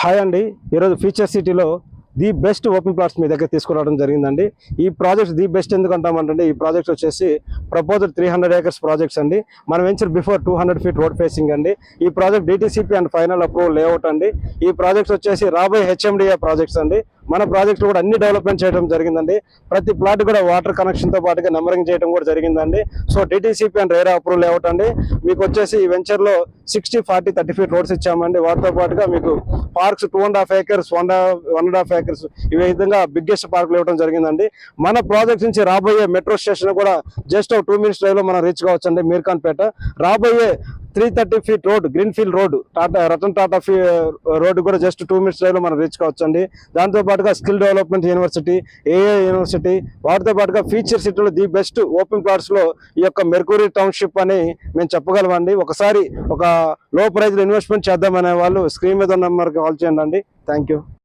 Hi అండి, ఈరోజు future సిటీలో ది బెస్ట్ ఓపెన్ ప్లాట్స్ మీ దగ్గర తీసుకురావడం జరిగిందండి. ఈ ప్రాజెక్ట్స్ ది బెస్ట్ ఎందుకు అంటామంటే ఈ ప్రాజెక్ట్స్ వచ్చేసి ప్రపోజల్ 300 acres ప్రాజెక్ట్స్ అండి. మన venture before 200 feet road facing అండి. ఈ project DTCP and final approval layout అండి. ఈ ప్రాజెక్ట్స్ వచ్చేసి రాబోయే హెచ్ఎండిఏ ప్రాజెక్ట్స్ అండి. మన ప్రాజెక్ట్ కూడా అన్ని డెవలప్మెంట్ చేయడం జరిగిందండి. ప్రతి ప్లాట్ కూడా వాటర్ కనెక్షన్ తో పాటుగా నెంబరింగ్ చేయడం కూడా జరిగిందండి. So DTCP and RERA approval layout అండి. మీకు వచ్చేసి ఈ వెంచర్ లో 60, 40, 30 feet రోడ్స్ ఇచ్చామండి. వాటితో పాటుగా మీకు పార్క్స్ 2.5 acres, 1.5 acres ఈ విధంగా బిగ్గెస్ట్ పార్కులు ఇవ్వడం జరిగిందండి. మన ప్రాజెక్ట్ నుంచి రాబోయే మెట్రో స్టేషన్ కూడా జస్ట్ 2 minutes డ్రైవ్ లో మనం రీచ్ కావచ్చండి. మీర్ఖాన్పేట రాబోయే 330 feet road, green field road, Ratan Tata road కూడా జస్ట్ 2 minutes డ్రైవ్ లో మనం రీచ్ కావచ్చండి. దాంతో పాటుగా స్కిల్ డెవలప్మెంట్ యూనివర్సిటీ, ఏఏ యూనివర్సిటీ, వాటితో పాటుగా ఫ్యూచర్ సిటీలో ది బెస్ట్ ఓపెన్ ప్లాట్స్ లో ఈ యొక్క మెర్క్యూరీ టౌన్షిప్ అని మేము చెప్పగలమండి. ఒకసారి ఒక లో ప్రైజ్ లో ఇన్వెస్ట్మెంట్ చేద్దామనే వాళ్ళు స్క్రీన్ మీద ఉన్న నెంబర్కి కాల్ చేయండి. Thank you.